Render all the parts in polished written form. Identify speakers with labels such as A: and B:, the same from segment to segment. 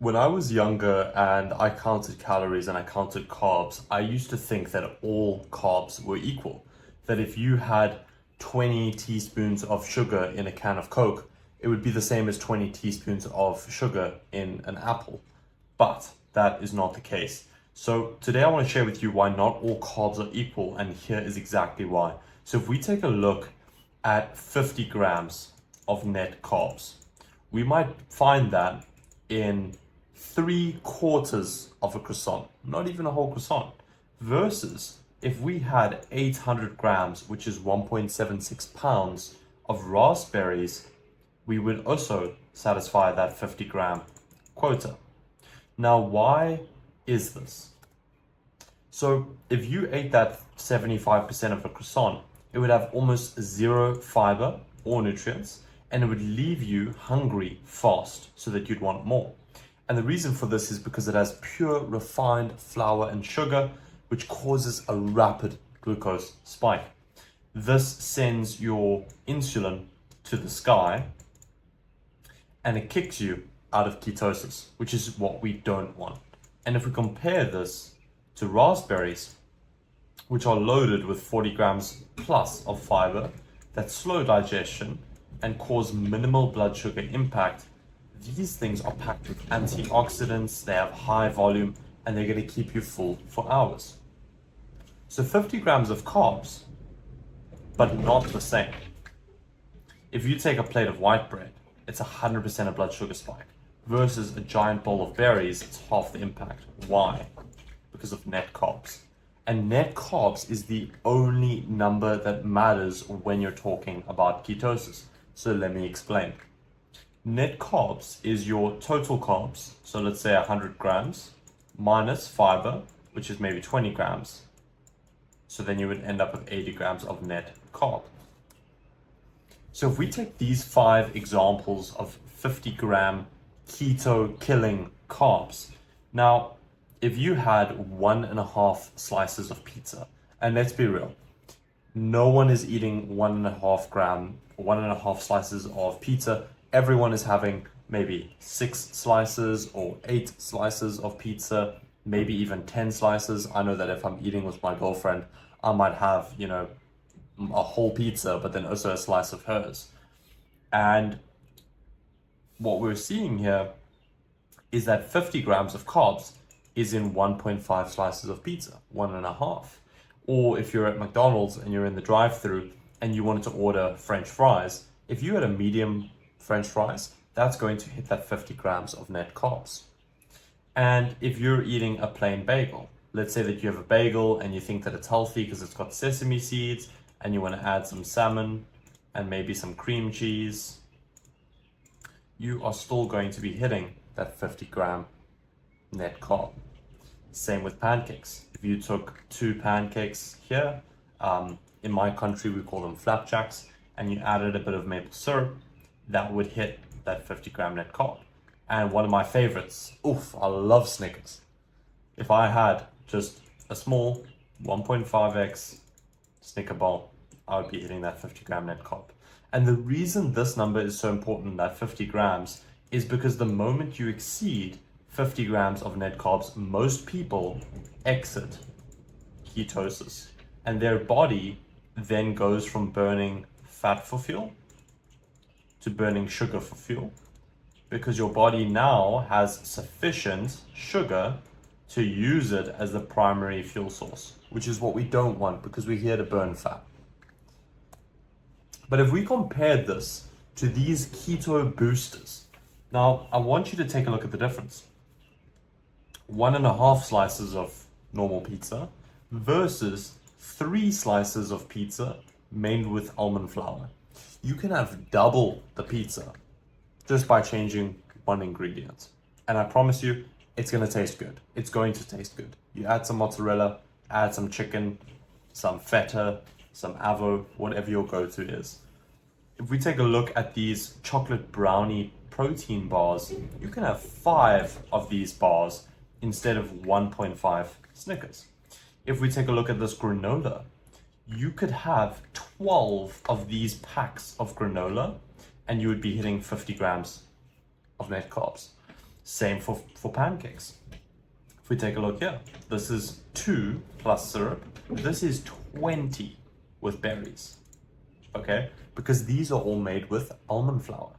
A: When I was younger and I counted calories and I counted carbs, I used to think that all carbs were equal. That if you had 20 teaspoons of sugar in a can of Coke, it would be the same as 20 teaspoons of sugar in an apple. But that is not the case. So today I want to share with you why not all carbs are equal, and here is exactly why. So if we take a look at 50 grams of net carbs, we might find that in 3/4 of a croissant, not even a whole croissant, versus if we had 800 grams, which is 1.76 pounds of raspberries, we would also satisfy that 50-gram quota. Now, why is this? So if you ate that 75% of a croissant, it would have almost zero fiber or nutrients, and it would leave you hungry fast so that you'd want more. And the reason for this is because it has pure refined flour and sugar, which causes a rapid glucose spike. This sends your insulin to the sky and it kicks you out of ketosis, which is what we don't want. And if we compare this to raspberries, which are loaded with 40 grams plus of fiber that slow digestion and cause minimal blood sugar impact, these things are packed with antioxidants, they have high volume, and they're going to keep you full for hours. So 50 grams of carbs, but not the same. If you take a plate of white bread, it's 100% a blood sugar spike, versus a giant bowl of berries, it's half the impact. Why? Because of net carbs. And net carbs is the only number that matters when you're talking about ketosis. So let me explain. Net carbs is your total carbs, so let's say 100 grams, minus fiber, which is maybe 20 grams. So then you would end up with 80 grams of net carb. So if we take these 5 examples of 50-gram keto killing carbs, now if you had 1.5 slices of pizza, and let's be real, no one is eating 1.5 slices of pizza. Everyone is having maybe 6 slices or 8 slices of pizza, maybe even 10 slices. I know that if I'm eating with my girlfriend, I might have, a whole pizza, but then also a slice of hers. And what we're seeing here is that 50 grams of carbs is in 1.5 slices of pizza, 1.5. Or if you're at McDonald's and you're in the drive-thru and you wanted to order French fries, if you had a medium French fries, that's going to hit that 50 grams of net carbs. And if you're eating a plain bagel, let's say that you have a bagel and you think that it's healthy because it's got sesame seeds and you want to add some salmon and maybe some cream cheese, you are still going to be hitting that 50-gram net carb. Same with pancakes. If you took 2 pancakes here, in my country we call them flapjacks, and you added a bit of maple syrup, that would hit that 50-gram net carb. And one of my favorites, I love Snickers. If I had just a small 1.5x Snicker bar, I would be hitting that 50-gram net carb. And the reason this number is so important, that 50 grams, is because the moment you exceed 50 grams of net carbs, most people exit ketosis. And their body then goes from burning fat for fuel to burning sugar for fuel, because your body now has sufficient sugar to use it as the primary fuel source, which is what we don't want because we're here to burn fat. But if we compare this to these keto boosters, now I want you to take a look at the difference. 1.5 slices of normal pizza versus 3 slices of pizza made with almond flour. You can have double the pizza just by changing one ingredient. And I promise you, it's going to taste good. It's going to taste good. You add some mozzarella, add some chicken, some feta, some avo, whatever your go-to is. If we take a look at these chocolate brownie protein bars, you can have 5 of these bars instead of 1.5 Snickers. If we take a look at this granola, you could have 12 of these packs of granola and you would be hitting 50 grams of net carbs. Same for pancakes. If we take a look here, this is 2 plus syrup. This is 20 with berries, okay? Because these are all made with almond flour.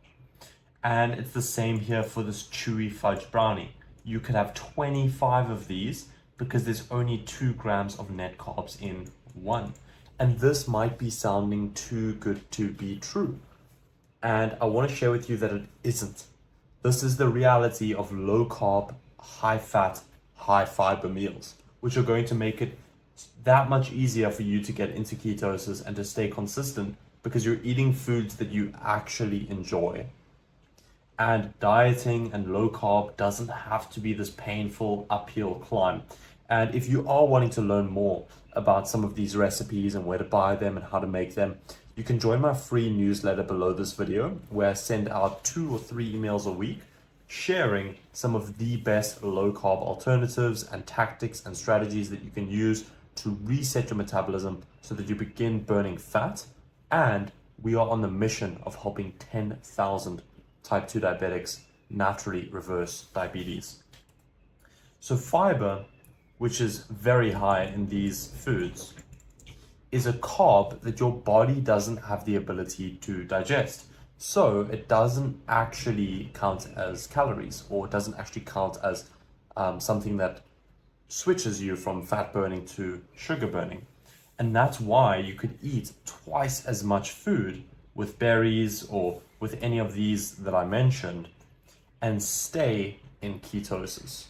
A: And it's the same here for this chewy fudge brownie. You could have 25 of these because there's only 2 grams of net carbs in one. And this might be sounding too good to be true. And I want to share with you that it isn't. This is the reality of low carb, high fat, high fiber meals, which are going to make it that much easier for you to get into ketosis and to stay consistent because you're eating foods that you actually enjoy. And dieting and low carb doesn't have to be this painful uphill climb. And if you are wanting to learn more about some of these recipes and where to buy them and how to make them, you can join my free newsletter below this video, where I send out 2 or 3 emails a week sharing some of the best low carb alternatives and tactics and strategies that you can use to reset your metabolism so that you begin burning fat. And we are on the mission of helping 10,000 type 2 diabetics naturally reverse diabetes. So fiber, which is very high in these foods, is a carb that your body doesn't have the ability to digest. So it doesn't actually count as calories, or it doesn't actually count as something that switches you from fat burning to sugar burning. And that's why you could eat twice as much food with berries or with any of these that I mentioned and stay in ketosis.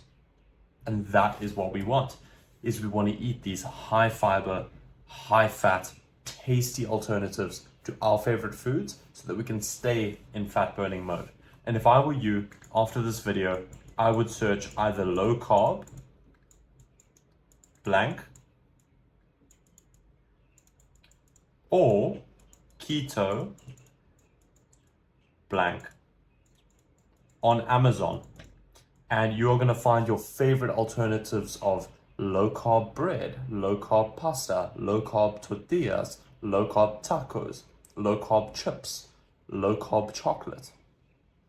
A: And that is what we want, is we want to eat these high fiber, high fat, tasty alternatives to our favorite foods so that we can stay in fat burning mode. And if I were you, after this video, I would search either low carb, blank, or keto, blank, on Amazon. And you're going to find your favorite alternatives of low carb bread, low carb pasta, low carb tortillas, low carb tacos, low carb chips, low carb chocolate.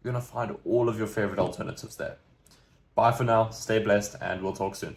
A: You're going to find all of your favorite alternatives there. Bye for now, stay blessed, and we'll talk soon.